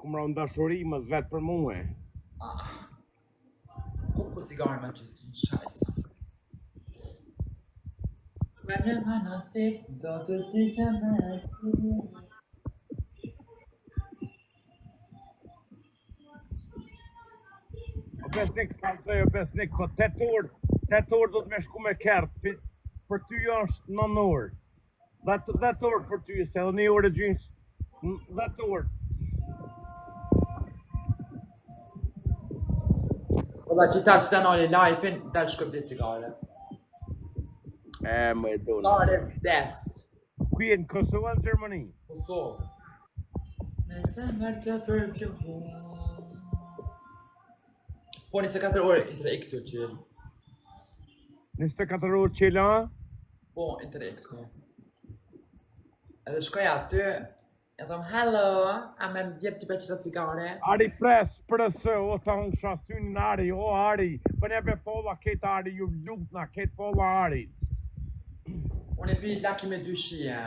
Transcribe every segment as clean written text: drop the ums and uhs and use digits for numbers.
Kom ra dashuri më vetë për mua. Ku cigare me që të shajsa. Shkërë në nastik, do të t'i që me si. Besnik, po 8 orë do të me shku me kertë, për ty është 9 orë. 10 orë për ty, se edhe 1 orë e gjynës, 10 orë. Ola që ta që të nali life-in, ta shkëm dhe cigare. Më e do në. Cigare death. Kuj e në Kosovë në Gjermani? Kosovë. Me zemër të përfluar. Po 24 orë Inter-X jo qëllë. 24 orë qela? Po Inter-X jo. Edhe shkoj aty, e thom hello, a me jep t'i peqita cigare. Ari pres, përësë, o ta unë shasynin Ari, o Ari, për nebe folla ketë Ari, ju lutna, ketë folla Ari. Unë e pi laki me 2 shia.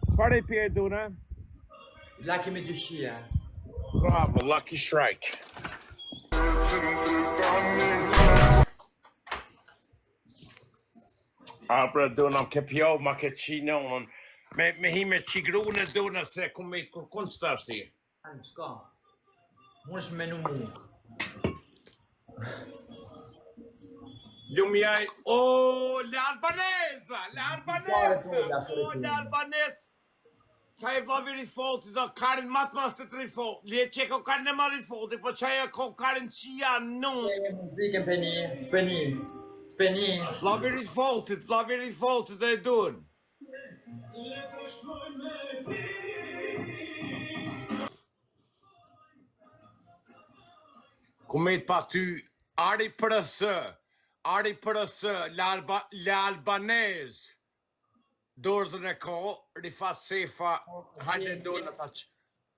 Qëfar e pi e dune? Laki me 2 shia. Bravo, lucky strike. Pra duna, ke pjo, ma ke qinonën. Me hi me qigru në duna se ku me të kërkun së të ashti. Anë, shka. Mu është menu mu. Lumjaj, o, l'Albanesa, l'Albanesa. Qaj e vla veri folti do karin matë mas të të rifol. Lje që ko karin e ma rifolti, po qaj e ko karin qia nun. E muzikën peni, speni. Vla veri folti dhe e dun. Kumet pa ty, Ari përësë, l'Albanese. Dorëzën e ko, rifat sefa, hajde dorën ata që.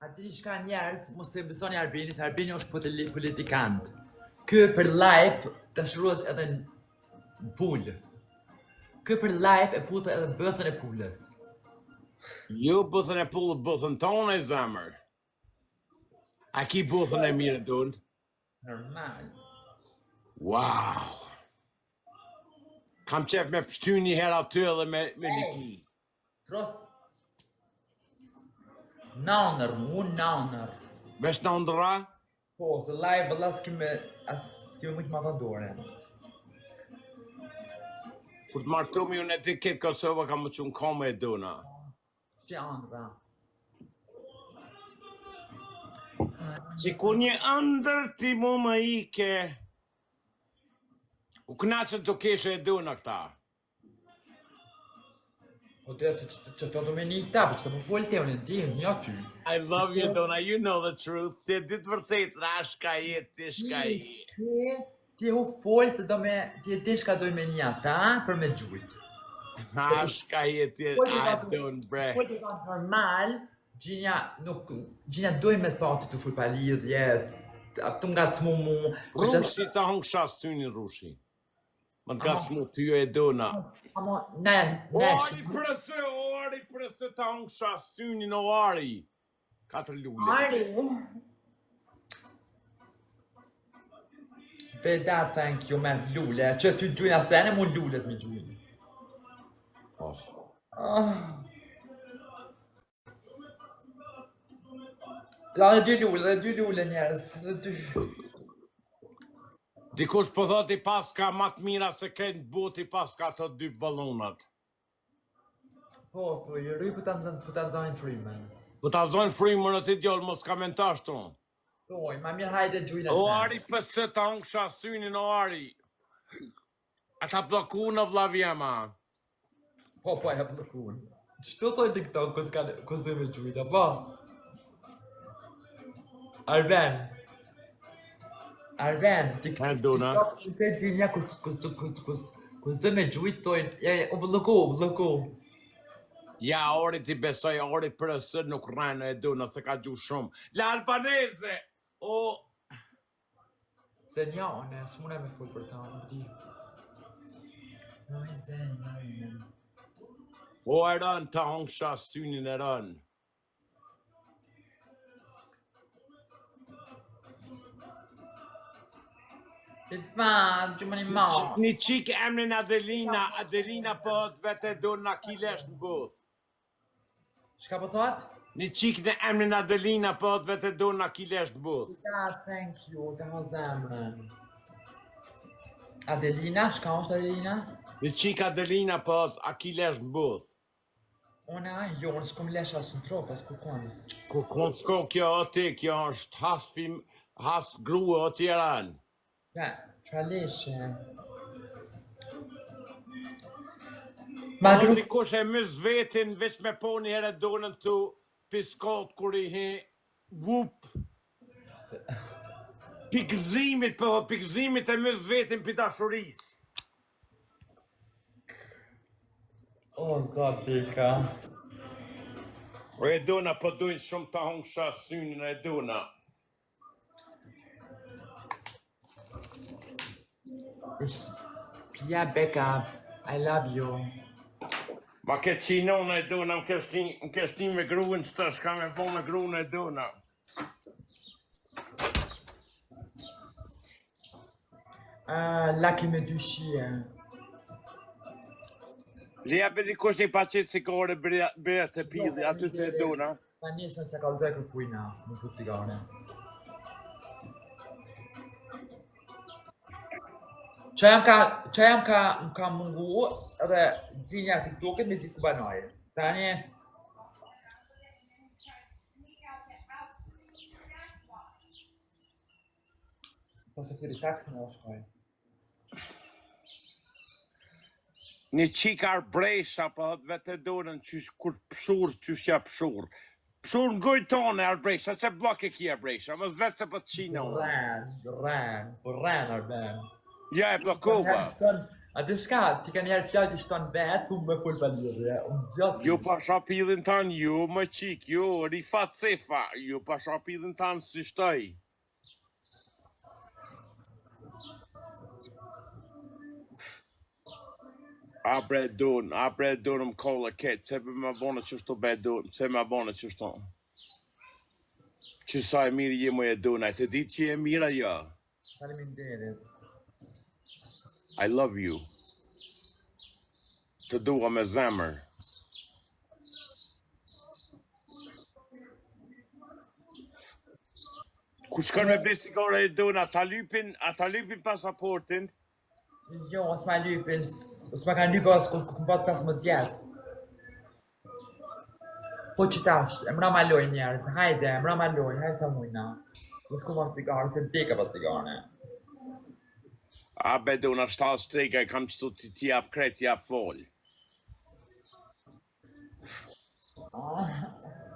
Ati shka njerës, mos e besoni Arbini, se Arbini është politikant. Kë për life të shruat edhe në pullë. Kë për life e putë edhe bëthën e pullës. Jo bëthën e pullë, bëthën tonë e zemër. A ki bëthën e mirë dun? Normal. Wow! Kam qef me pështy një herë aty edhe me liki. Tros. Naunër, unë naunër. Vesh në ndëra? Po, se live vëlla s'kime më të madha dore. Kur të martomi unë e ti këtë Kosova kam më qënë kome e duna. Që andra. Si ku një ndër ti mu më ike, u knaqën të keshe e duna këta. Po të që të do me një këta, për që të më folë te unë ti, një aty. I love you, Dona, you know the truth. Ti ditë vërtet, shka jetë, shka jetë. Ti u folë se do me, ti e di shka doj me një ata, për me gjujt. Shka jetë, I don't, bre. Po të kanë normal, Gjinja doj me të pati të full pa lidhje, të nga të cmu mu. Rushi ta hongë shasynin Rushi. Më të gasmu ty e dona. Amo, ne. Ari përëse ta hongë shasynin o Ari. 4 lulle. Ari. Veda, thank you, me lulle. Që ty gjujna sene, mu lullet mi gjujnë. La dhe 2 lulle njerës, dhe 2. Dikush po thot i paska matë mira se krenë boti paska ato 2 balonat. Po, thuj, rry për të nxajnë frimen. Po ta zonë frimen në ti djollë, mos kamentash të. Thuj, ma mirë hajde gjujnë e O Ari pëse ta hongë shasynin o Ari. Ata bloku në vlavjema. Po, e bloku. Qëto thoj TikTok, kësë dojme gjujnë, po? Arben, TikTok që të gjinja kësë dhe me gjujt thojnë, o bloku. Ja, ori ti besoj, ori përësë nuk rrenë e du nëse ka gju shumë. L'Albanese, o... Se nja, one, s'mune me full për ta, në di. O e rënë, ta hongë shasynin e rënë. It's fine, që më një ma. Një qik emrin Adelina, Adelina po vete do në kilesh në both. Shka po thot? Një qik në emrin Adelina po vete do në kilesh në both. Ja, thank you, të ha zemrën. Adelina, shka është Adelina? Një qik Adelina po a kilesh në both. Ona, jo, në s'kom lesh asë në tropë, asë kukon. Kërkon s'ko kjo ati, kjo është has grua o tjeran. Ja, qa leshe? Ma Po grup... dikush e mës vetin, veç me po një herë donën tu, piskot kur i he, vup. Pikëzimit, po pikëzimit e mës vetin për dashuris. O, zot dika. O e dona, po dojnë shumë ta hongsha synin e dona. Pia Becca, I love you. Ma ke qinon e dona, më keshtin me gruën që ta shka me po me gruën e dona. Laki me dyshie. Lija për dikush një paqet sigare bërë të pidhi, aty të e dona. Ta njësën se ka lëzaj kërkujna, më pu cigare. Qa jam ka mungu edhe gjinja TikTokit me diku banoj. Tani... Po të këri taksi në shkoj. Një qikar bresha, po hëtë vete donën, kur pëshur, qështja pëshur. Pëshur në gojë tonë ar bresha, që blok e kia bresha, më zvete se po të qinon. Ren, arben. Ja e blokova. A të shka, ti ka njerë fjallë të shtonë vetë, ku më full për lirë, unë gjatë. Jo pa shapidhin tanë, jo më qik, jo, rifat sefa, jo pa shapidhin tanë si shtoj. A bre donë më kolla ketë, se për më bonë që shto be donë, se më bonë që shto. Që sa e mirë je më e donë, e të ditë që e mira ja. Faleminderit. I love you. Të dua me zemër. Ku shkon me ble sigare e donë, ata lypin pasaportin. Jo, s'ma lypin, s'ma kanë lypë asë ku më fatë 15 vjetë. Po që tash, e mra maloj njerës, hajde, e mra maloj, hajde të mujna. Nësë ku ma cigare, se vdika pa cigare. A be dona shtal strega, kam qëtu ti jap kret, jap fol.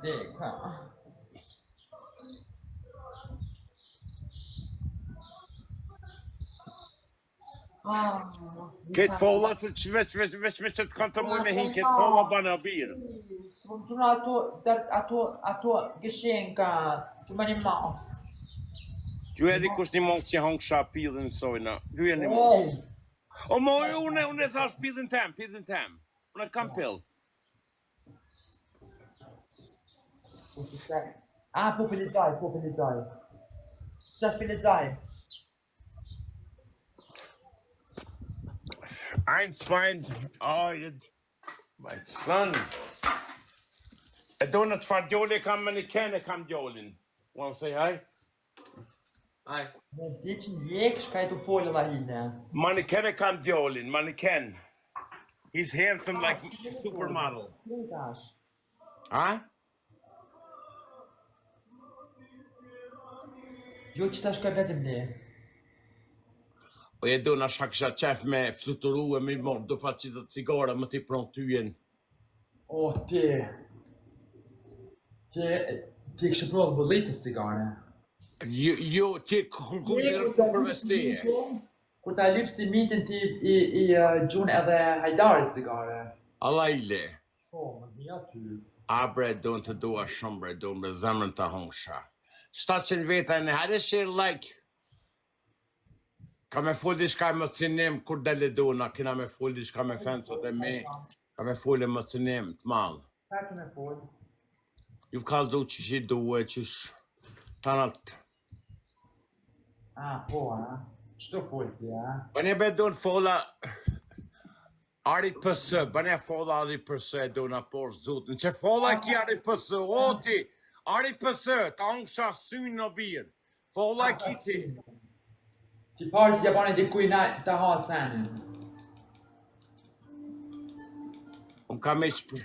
Vdika. Këtë folla që veç me që të kanë të muj me hin, këtë folla banë a birë. Që ato gëshenka, që më një matë. Ju edhe kush një mongë që hongë sha pidhin sojna. Ju e një mongë. O moj, unë e thash pidhin tem. Unë kam pill. Po pëllizaj. Qash pëllizaj? Eins, fein. Oh, my son. E do në të farë gjoli kam me një kene kam gjolin. Wanna say hi? Hi. Në di që njek shka e të folë la hine. Mannequin kam gjolin, mannequin. He's handsome like supermodel. Ha? Jo që ta shka vetëm ne. O e do në shak qef me fluturu e me mor do pa që të cigara më t'i pron tyjen. O, ti kështë provë bëllitës cigare. Jo, ti kur nërë të përvesteje. Kur ta lypë si mitin ti i gjun edhe hajdarit cigare. Allah ile. Po, më dhja ty. A bre, do në të dua shumë bre, do në zemrën të hongsha. 700 veta në hajde share like. Ka me foldi shka më cinim kur dele dona, kina me foldi shka me fensot e me. Ka me foldi më cinim të malë. Ka ke me foldi? Ju kalë do që shi duhe qësh tanat. Po, Ç'to folti, a? Bëne be do në fola Arit pësë, bëne fola arit pësë e do në por zotin. Që fola ki arit pësë, oti, arit pësë, ta unë shasynë në birë. Fola ki ti. Ti parë si japone dikuj na të hatë senin. Unë kam e që...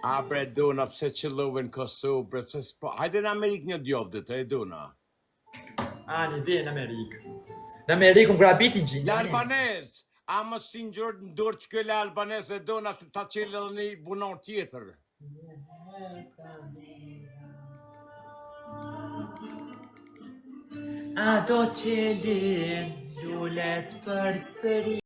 A bre do në pse qëllove në Kosovë, bre pse s'po... Hajde në Amerikë një djovdët, e do në. A, një vje në Amerikë. Në Amerikë më grabiti gjinë. L'Albanez, a më si në gjërë në dorë që këlle Albanez e do në ta qelë edhe një bunar tjetër. A do qelim lullet për sëri.